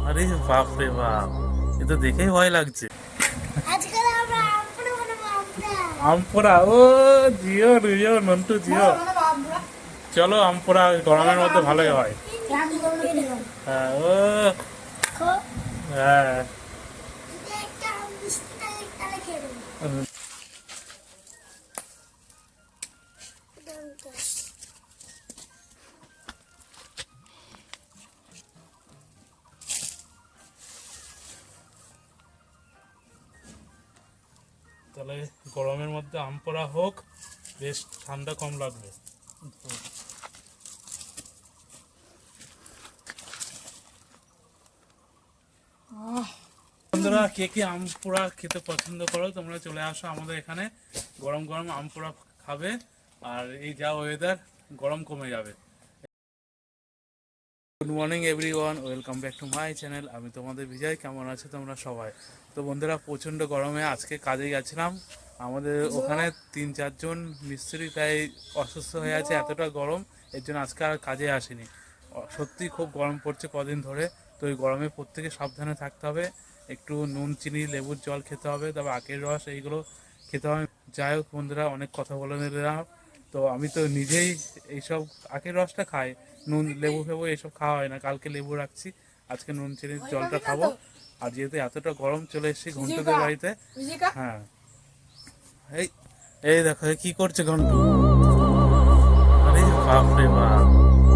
আরে বাপ রে বাপ, এ তো দেখেই ভয় লাগছে। আজকাল আমরা আমপুরা বানাবো আমপুরা। আমপোড়া, ও জিও জিও নন্টু জিও। চলো আমপোড়া গরমের মধ্যে ভালোই হয়। হ্যাঁ ও, খো হ্যাঁ। এটা একটা আম মিষ্টি তালে খেয়ে দেবো। তাহলে গরমের মধ্যে আমপোড়া হোক, বেশ ঠান্ডা কম লাগবে। বন্ধুরা, কে কে আম পোড়া খেতে পছন্দ করো তোমরা চলে আসো আমাদের এখানে। গরম গরম আম পোড়া খাবে, আর এই যা ওয়েদার, গরম কমে যাবে। Good morning everyone, welcome back to my channel. আমি তোমাদের বিজয়। কেমন আছো তোমরা সবাই? তো বন্ধুরা, প্রচণ্ড গরমে আজকে কাজে গেছিলাম। আমাদের ওখানে 3-4 জন মিস্ত্রি তাই অসুস্থ হয়ে আছে, এতটা গরম, এর জন্য আজকে আর কাজে আসেনি। সত্যি খুব গরম পড়ছে কদিন ধরে। তো এই গরমে প্রত্যেকে সাবধানে থাকতে হবে। একটু নুন চিনি লেবুর জল খেতে হবে, তারপর আখের রস এইগুলো খেতে হবে। যাই হোক বন্ধুরা, অনেক কথা বলে নিলাম। তো আমি তো নিজেই এইসব আখের রসটা খাই, নুন লেবু ফেবু এইসব খাওয়া হয় না। কালকে লেবু রাখছি, আজকে নুন চিনির জলটা খাবো। আর যেহেতু এতটা গরম, চলে এসেছি ঘন্টুদের বাড়িতে। হ্যাঁ, এই এই দেখো কি করছে ঘন্টু। আরে বাপ রে বাপ,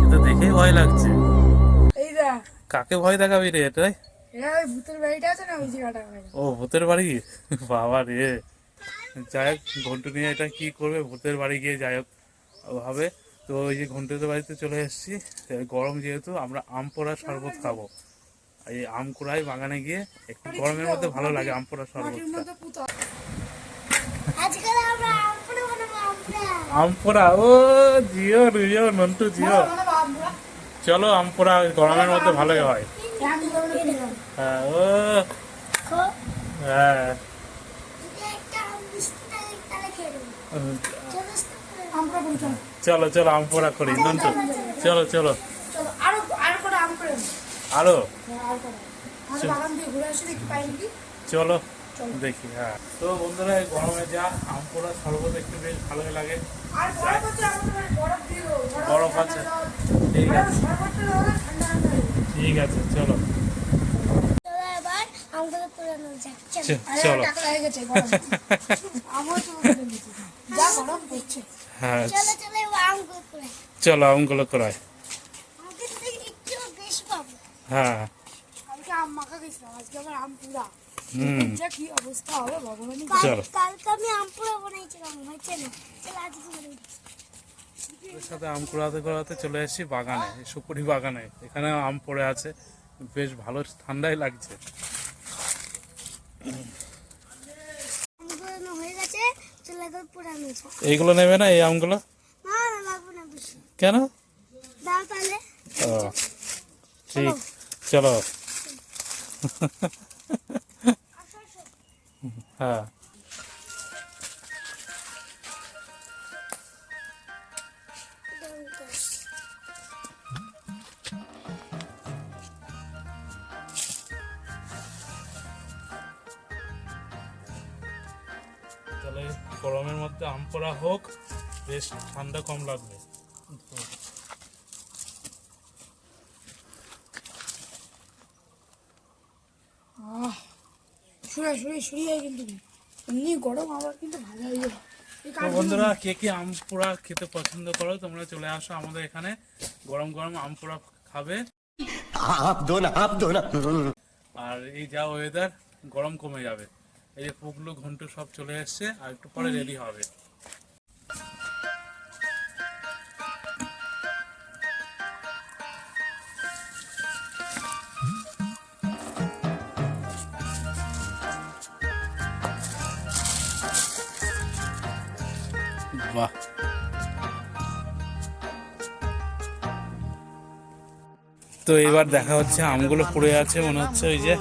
এ তো দেখেই ভয় লাগছে। এই দা কাকে ভয় দেখাবি রে এটাই? এটা ওই ভূতের বাড়িটা আছে না, ওই জায়গাটা হয়। ও ভূতের বাড়ি, বাবা রে। যাই হোক, ঘন্টু নিয়ে এটা কি করবে, ভূতের বাড়ি গিয়ে যাই হোক ভাবে। তো ওই যে ঘন্টুদের বাড়িতে চলে এসেছি। গরম যেহেতু, আমরা আম পোড়া শরবত খাবো। এই আম কুড়াই বাগানে গিয়ে, একটু গরমের মধ্যে ভালো লাগে আম পোড়া মাটির শরবতটা। মধ্যে পুঁতা। আজকাল আমরা আমপুরা বানাবো আমপুরা। আম পোড়া, ও জিও জিও নন্টু জিও। চলো আম পোড়া গরমের মধ্যে ভালোই হয়। হ্যাঁ ও, খো হ্যাঁ। এটা একটা আম মিষ্টি তালে খেয়ে দেবো। আমরা বলতাম চলো চলো আম পোড়া করি নন্টু, চলো চলো। চলো আরো আরো করে আম করে আনো। আরো আর করে আমাদের বাগান দিয়ে ঘুরে আসি, দেখি পাই নাকি। চলো দেখি। হ্যাঁ, তো বন্ধুরা, এই গরমে যা আম পোড়া শরবত একটু বেশ ভালোই লাগে। আর বরফ হচ্ছে আমাদের বাড়ি, বরফ দিয়ে দেবো। বরফ আছে, ঠিক আছে শরবতটা দেবো, ঠান্ডা ঠান্ডা হয়ে যাবে। ঠিক আছে চলো। চলো এবার আমগুলো পুরানো যাক। চলো আরে চলো। টাকা হয়ে গেছে গরম। আমও চলে গেছে। যা গরম পড়ছে। হ্যাঁ চলো চলো এবার আমগুলো পুরাই। চলো আমগুলো করাই। আমাদের থেকে একটু বেশি পাবো। হ্যাঁ, কালকে আম মাখা গেছিলাম, আজকে আমার আম পুরা। হুম, যা কি অবস্থা হবে ভগবানই চলো। কালকে আমি আমপুরা বানাইছিলাম, হয়েছে না? চলো আজকে বানাই। ওর সাথে আম কুড়াতে কুড়াতে চলে এসেছি বাগানে, এই সুপুরি বাগানে। এখানে আম পড়ে আছে, বেশ ভালো ঠান্ডাই লাগছে। আমগুলো হয়ে গেছে, চলো এবার পুরানো যাক। এইগুলো নেবে না, এই আমগুলো? না না লাগবে না বেশি। কেন? দাও তাহলে। ও ঠিক, চলো। হ্যাঁ, তাহলে গরমের মধ্যে আম পোড়া হোক, বেশ ঠান্ডা কম লাগবে। শুয়ে শুয়ে শুয়ে কিন্তু এমনি গরম, আবার কিন্তু ভালো হয়ে যাবে। তো বন্ধুরা, কে কে আম পোড়া খেতে পছন্দ করো তোমরা চলে আসো আমাদের এখানে। গরম গরম আম পোড়া খাবে, आप दो ना, आप दो ना। আর এই যা ওয়েদার, গরম কমে যাবে। এই যে পুগলু ঘন্টু সব চলে এসছে, আর একটু পরে রেডি হবে। বাহ, তো এবার দেখা হচ্ছে আমগুলো পুড়ে আছে মনে হচ্ছে, ওই যে এটা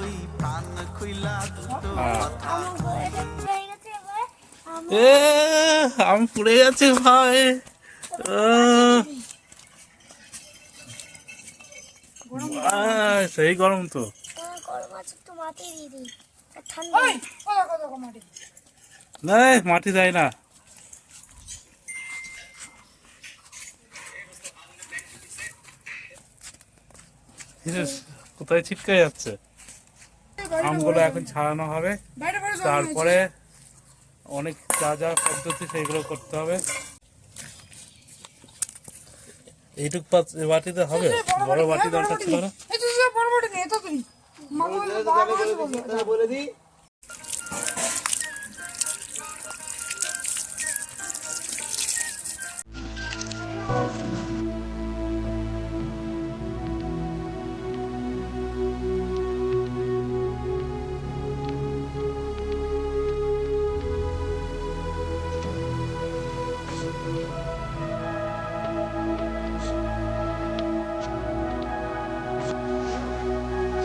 পুরাই গেছে এবার। এ, আম পুড়ে গেছে ভাই। সেই গরম তো। মাটি দিয়ে দিই ঠান্ডা ওই ও দেখো দেখো মাটি না মাটি দেয় না। কোথায় ছিটকে যাচ্ছে? আমগুলো এখন ছাড়ানো হবে, বাইরে বাইরে সব তারপরে অনেক যা যা পদ্ধতি সেগুলো করতে হবে। এইটুক বাটিতে হবে, বড় বাটি দরকার ছিল না। এই তো সব বড় বড় নেই তো তুই মাগো বাবা বলে দি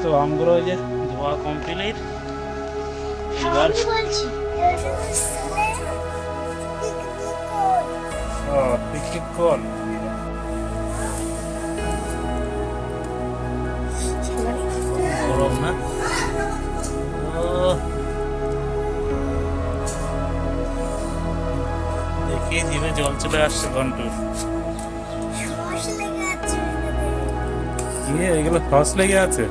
তো আমগুলো ওই যে ধোয়া কমপ্লিট, এবার আমি বলছি এটা পিকনিক কল। গরম না? দেখি জিভে জল চলে আসছে ঘন্টুর। শ্বাস লেগে আছে কি এগুলো সস লেগে আছে?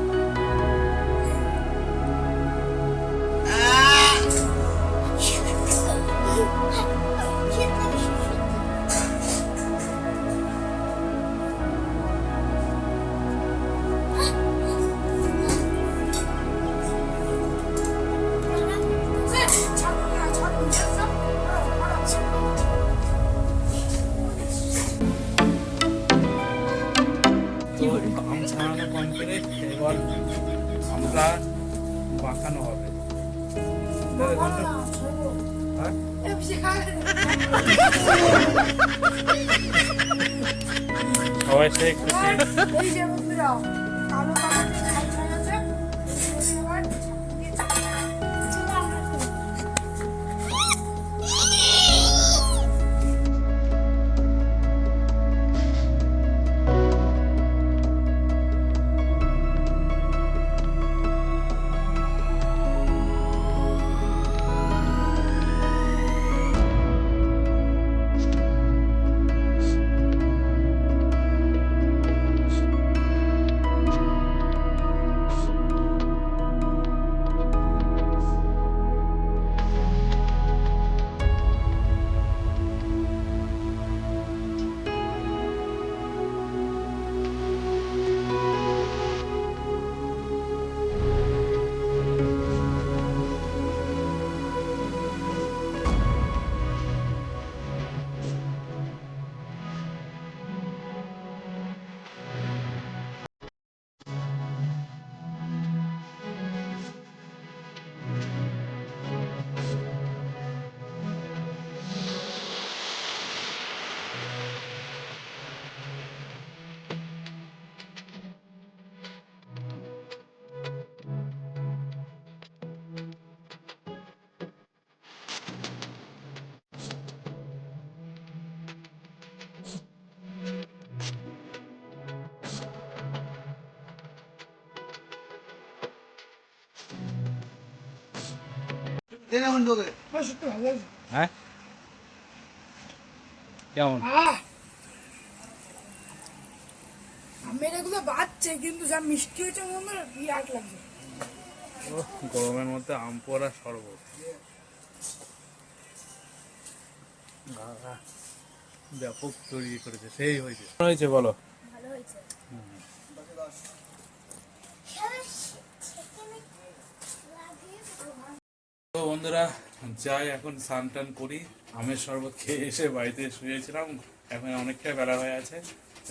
তো আম ছাড়ানো কমপ্লিট, এবার আমরা মাখানো হবে। হ্যাঁ? সবাই সে খুশি। এই যে বন্ধুরা কালো কালো ছাই ছাই আছে এবার সত্যি ভালো আছে হ্যাঁ কেমন? আমের এগুলো বাজছে কিন্তু যা মিষ্টি হয়েছে বন্ধু বিরাট লাগছে গরমের মধ্যে আম পোড়া শরবত, ব্যাপক তৈরি করেছে, সেই হয়েছে। হয়েছে বলো। ভালো হয়েছে তো বন্ধুরা যাই এখন স্নান টান করি, আমের শরবত খেয়ে এসে বাড়িতে শুয়েছিলাম, এখন অনেকটা বেলা হয়ে আছে,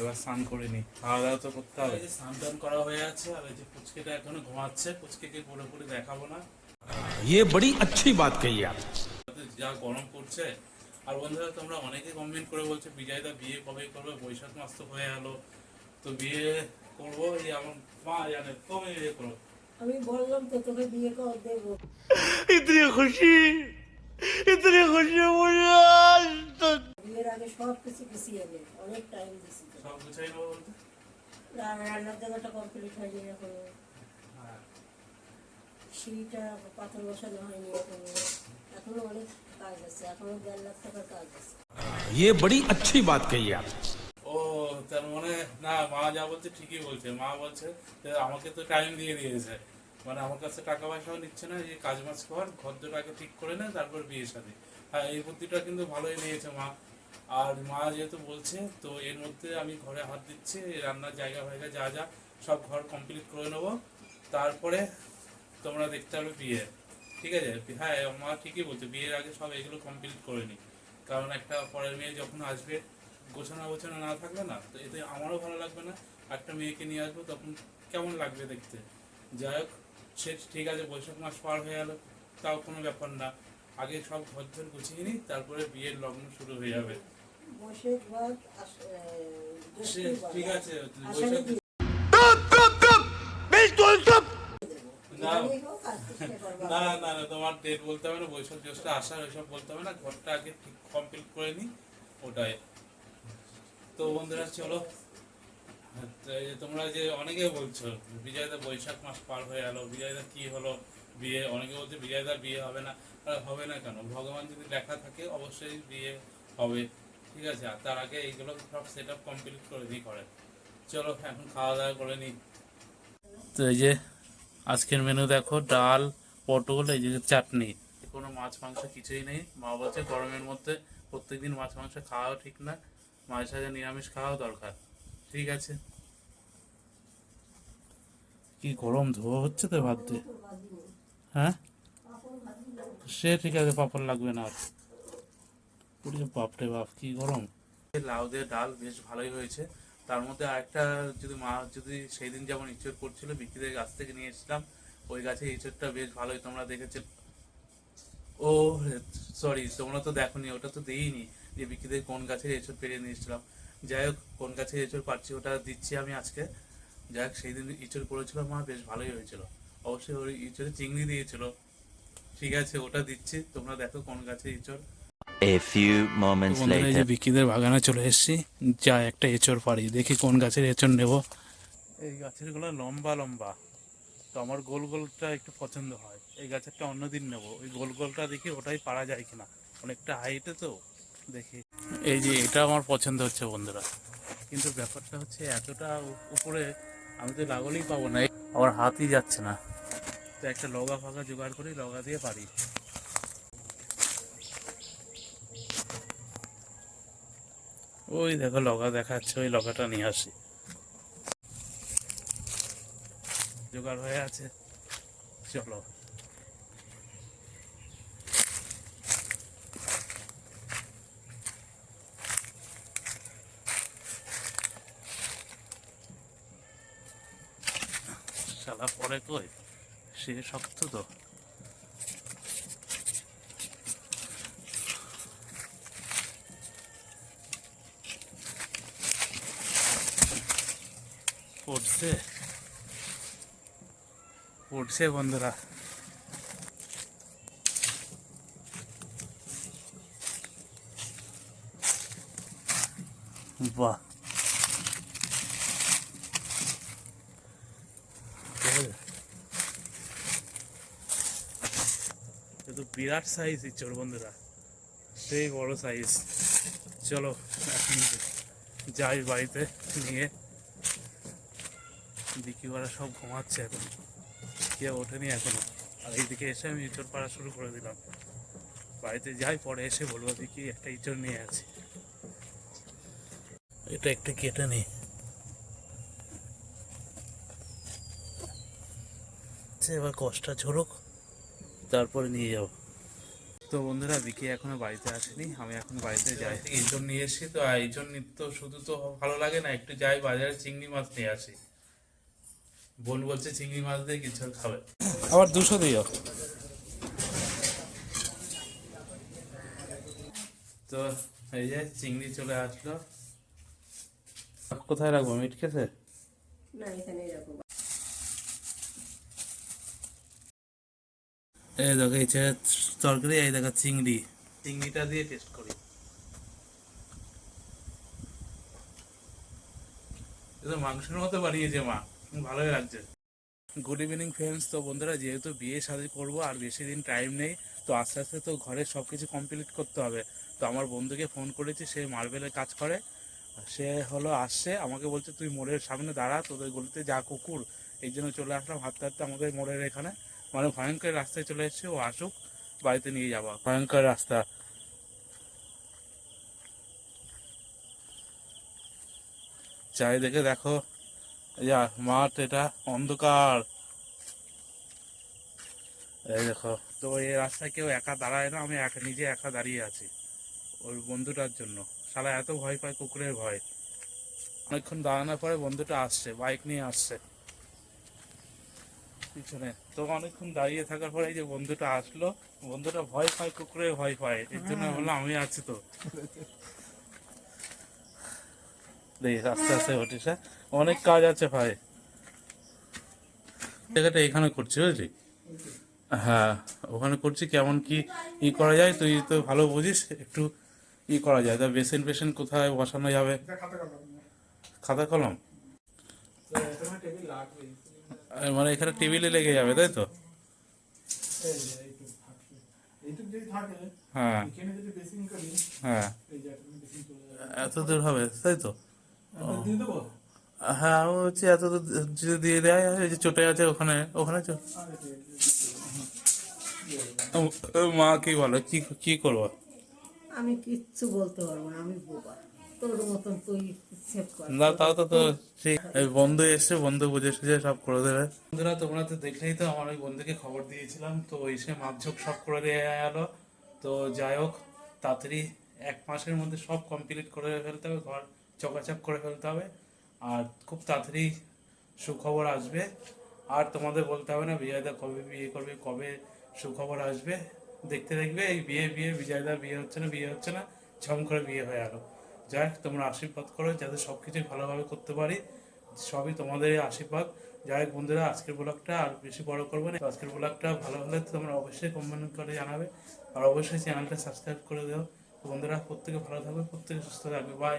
এবার স্নান করে নি, খাওয়া দাওয়া তো করতে হবে। স্নান টান করা হয়ে আছে, আর এই যে পুচকেটা এখনো ঘুমাচ্ছে, পুচকেকে পুরোপুরি দেখাবো না। ये बड़ी अच्छी बात कही आप। যা গরম পড়ছে। আর বন্ধুরা তোমরা অনেকে কমেন্ট করে বলছো বিজয়দা বিয়ে কবে করবে, বৈশাখ মাস তো হয়ে গেল, তো বিয়ে করবো, এই আমার মা জানে কবে বিয়ে করবো। আমি বললাম তো তোকে বিয়ে করে দেবো। इतनी खुशी मुझे आज तक। বিয়ের আগে সব কিছু গুছিয়ে হবে, অনেক টাইম দিছি তো। সব গুছাই নেবো বলতে। রান্নার জায়গাটা কমপ্লিট হয়ে যাবে এখন। সিঁড়িটা পাথর বসানো হয়নি এখনো অনেক কাজ আছে, এখনো 1.5 লাখ টাকার কাজ আছে। ये बड़ी अच्छी बात कही आप। ও তার মানে না, মা যা বলছে ঠিকই বলছে। মা বলছে যে আমাকে তো টাইম দিয়ে দিয়েছে, মানে আমার কাছে টাকা পয়সাও নিচ্ছে না, যে কাজ বাজ কর, ঘর দুটাকে ঠিক করে নে, তারপর বিয়ে শাদী। হ্যাঁ, এই বুদ্ধিটা কিন্তু ভালোই নিয়েছে মা। আর মা যেহেতু বলছে, তো এর মধ্যে আমি ঘরে হাত দিচ্ছি, এই রান্নার জায়গা ফায়গা যা যা সব ঘর কমপ্লিট করে নেবো, তারপরে তোমরা দেখতে হবে বিয়ে। ঠিক আছে? হ্যাঁ, মা ঠিকই বলছে, বিয়ের আগে সব এগুলো কমপ্লিট করে নি, কারণ একটা পরের মেয়ে যখন আসবে গোছানো গোছানো না থাকলে না, তো এতে আমারও ভালো লাগবে না। একটা মেয়েকে নিয়ে আসবো তখন কেমন লাগবে দেখতে। যাই হোক, সে ঠিক আছে, বৈশাখ মাস পার হয়ে গেল, তাও কোনো ব্যাপার না। আগে সব ঘর ধর গুছিয়ে নিই, তারপরে বিয়ের লগ্ন শুরু হয়ে যাবে। বৈশাখ বাদ সে ঠিক আছে, আষাঢ়ে বৈশাখ দিয়ে না জানিয়ে হোক কাজ চেষ্টা করবো। না না না, তোমার ডেট বলতে হবে না, বৈশাখ জ্যৈষ্ঠ আষাঢ় ওইসব বলতে হবে না, ঘরটা আগে ঠিক কমপ্লিট করে নিই, ওটাই। তো বন্ধুরা চলো, তো এই যে তোমরা যে অনেকে বলছো বিজয়দা বৈশাখ মাস পার হয়ে গেল, বিজয়দা কি হলো বিয়ে, অনেকে বলছে বিজয়দা বিয়ে হবে না। আর হবে না কেন? ভগবান যদি লেখা থাকে অবশ্যই বিয়ে হবে। ঠিক আছে? আর তার আগে এইগুলো সব সেট আপ কমপ্লিট করে দিই করে। চলো এখন খাওয়া দাওয়া করে নিই। তো এই যে আজকের মেনু দেখো, ডাল, পটল, এই যে চাটনি, কোনো মাছ মাংস কিছুই নেই। মা বলছে গরমের মধ্যে প্রত্যেকদিন মাছ মাংস খাওয়াও ঠিক না, মাঝে সাঝে নিরামিষ খাওয়াও দরকার। ঠিক আছে? কি গরম ধোয়া হচ্ছে তো ভাত দিয়ে। হ্যাঁ, সে ঠিক আছে, পাপড় লাগবে না আর। ওরে বাপরে বাপ, কি গরম! লাউ দিয়ে ডাল বেশ ভালোই হয়েছে। তার মধ্যে আরেকটা, যদি মা যদি সেই দিন যেমন ইঁচড় করছিল, বিক্রিদের গাছ থেকে নিয়ে এসেছিলাম, ওই গাছে ইঁচড়টা বেশ ভালোই, তোমরা দেখেছো। ও সরি, তোমরা তো দেখোনি, ওটা তো দেইনি যে বিক্রিদের কোন গাছের এঁচড় পেরে নিয়ে এসেছিলাম। যাই হোক, কোন গাছের এঁচড় পাচ্ছি ওটা দিচ্ছি আমি আজকে। যাই হোক, সেই দিন ইঁচড় করেছিল মা, বেশ ভালোই হয়েছিল। অবশ্যই ওই ইঁচড়ে চিংড়ি দিয়েছিল। ঠিক আছে, ওটা দিচ্ছি, তোমরা দেখো কোন গাছের ইঁচড়। A few moments এই যে later. বিকিদের বাগানে চলে এসেছি, যা একটা এঁচড় পারি, দেখি কোন গাছের এঁচড় নেব। এই গাছের গুলো লম্বা লম্বা, তো আমার গোল গোলটা একটু পছন্দ হয়। এই গাছেরটা অন্যদিন নেব, ওই গোল গোলটা দেখি ওটাই পারা যায় কিনা, অনেকটা হাইটে তো, দেখি। এই যে এটা আমার পছন্দ হচ্ছে বন্ধুরা, কিন্তু ব্যাপারটা হচ্ছে এতটা উপরে আমি তো লাগলেই পাবো না, আমার হাতই যাচ্ছে না। তো একটা লগা ফাঁকা জোগাড় করি, লগা দিয়ে পারি। ওই দেখো লগা দেখাচ্ছে, ওই লগাটা নিয়ে আসি। জোগাড় হয়ে আছে, চলো। শালা পরে কই, সে শক্ত তো। পড়ছে পড়ছে বন্ধুরা। বাহ, তো বিরাট সাইজ ইঁচড় বন্ধুরা, সেই বড় সাইজ। চলো এখন যাই বাড়িতে নিয়ে। বিক্রি করা সব ঘুমাচ্ছে এখন, কেউ ওঠেনি এখনো। আর এইদিকে এসে আমি ইঁচড় পাড়া শুরু করে দিলাম। বাড়িতে যাই, পরে এসে বলবো দেখি একটা ইঁচড় নিয়ে আছি। এটা একটা কেটে নেই। এবার কষ্টটা ঝরুক, তারপরে নিয়ে যাবো। তো বন্ধুরা, বিকি এখনো বাড়িতে আসেনি, আমি এখন বাড়িতে যাই। ইঁচড় নিয়ে এসেছি, তো ইঁচড় নিতে শুধু তো ভালো লাগে না, একটু যাই বাজারে চিংড়ি মাছ নিয়ে আসি। বোন বলছে চিংড়ি মাছ দিয়ে কিছু খাবে, আবার 200 দিও। তো এই যে চিংড়ি চলে আসলো। কোথায় রাখবো, মিটকেছে? না, এখানে এরকম এই দেখো, এই তরকারি, এই দেখো চিংড়ি, চিংড়িটা দিয়ে টেস্ট করি। এটা মাংসের মতো বানিয়েছে মা, ভালোই লাগছে। Good evening friends. তো বন্ধুরা, যেহেতু বিয়ে শাদী করবো আর বেশি দিন টাইম নেই, তো আস্তে আস্তে তো ঘরের সব কিছু কমপ্লিট করতে হবে। তো আমার বন্ধুকে ফোন করেছি, সে মার্বেলের কাজ করে, সে হলো আসছে, আমাকে বলছে তুই মোড়ের সামনে দাঁড়া, তোদের গলিতে যা কুকুর। এই জন্য চলে আসলাম হাঁটতে হাঁটতে আমাদের মোড়ের এখানে, মানে ভয়ঙ্কর রাস্তায় চলে এসেছে। ও আসুক, বাড়িতে নিয়ে যাবো। ভয়ঙ্কর রাস্তা, চারিদিকে দেখো, এই যে মাঠ, এটা অন্ধকার, এই দেখো। তো এই রাস্তায় কেউ একা দাঁড়ায় না, আমি নিজে একা দাঁড়িয়ে আছি ওই বন্ধুটার জন্য। শালা এত ভয় পায়, কুকুরের ভয়। অনেকক্ষণ দাঁড়ানোর পরে বন্ধুটা আসছে, বাইক নিয়ে আসছে পিছনে। তো অনেকক্ষণ দাঁড়িয়ে থাকার পরে এই যে বন্ধুটা আসলো, বন্ধুটা ভয় পায়, কুকুরের ভয় পায়, এর জন্য বললাম আমি আছি তো। দেখ আস্তে আস্তে ওঠিস, হ্যাঁ? অনেক কাজ আছে ভাই। জায়গাটা এখানে করছি, বুঝলি? হ্যাঁ, ওখানে করছি। কেমন কি করা যায়, তুই তো ভালো বুঝিস, একটু করা যায়। তা বেসিন ফেসিন কোথায় বসানো যাবে? খাতা কলম মানে এখানে টেবিলে লেগে যাবে, তাই তো? হ্যাঁ হ্যাঁ, এত দূর হবে, তাই তো? হ্যাঁ, ও হচ্ছে এত দূর যদি দিয়ে দেয়, এই যে চটে আছে ওখানে, ওখানে মা কি বলো, কি কি করবো? আমি কিচ্ছু বলতে পারবো না, আমি বোবা, তোর মতন তুই সেভ কর। না, তাও তো তো ঠিক। এই বন্ধু এসছে, বন্ধু বুঝে সুঝে সব করে দেবে। বন্ধুরা, তোমরা তো দেখলেই তো, আমার ওই বন্ধুকে খবর দিয়েছিলাম, তো এসে মাপঝোপ সব করে দিয়ে গেলো। তো যাই হোক, তাড়াতাড়ি 1 মাসের মধ্যে সব কমপ্লিট করে ফেলতে হবে, ঘর চকাচক করে ফেলতে হবে, আর খুব তাড়াতাড়ি সুখবর আসবে। আর তোমাদের বলতে হবে না বিজয়দা কবে বিয়ে করবে, কবে সুখবর আসবে। দেখতে দেখবে এই বিয়ে বিয়ে বিজয়দা বিয়ে হচ্ছে না, বিয়ে হচ্ছে না, ঝম করে বিয়ে হয়ে গেল। যাই হোক, তোমরা আশীর্বাদ করো যাতে সব কিছুই ভালোভাবে করতে পারি, সবই তোমাদের আশীর্বাদ। যাই হোক বন্ধুরা, আজকের ব্লগটা আর বেশি বড় করবো না। আজকের ব্লগটা ভালো হলে তোমরা অবশ্যই কমেন্ট করে জানাবে, আর অবশ্যই চ্যানেলটা সাবস্ক্রাইব করে দেও। বন্ধুরা, প্রত্যেকে ভালো থাকবে, প্রত্যেকে সুস্থ থাকবে। বাই।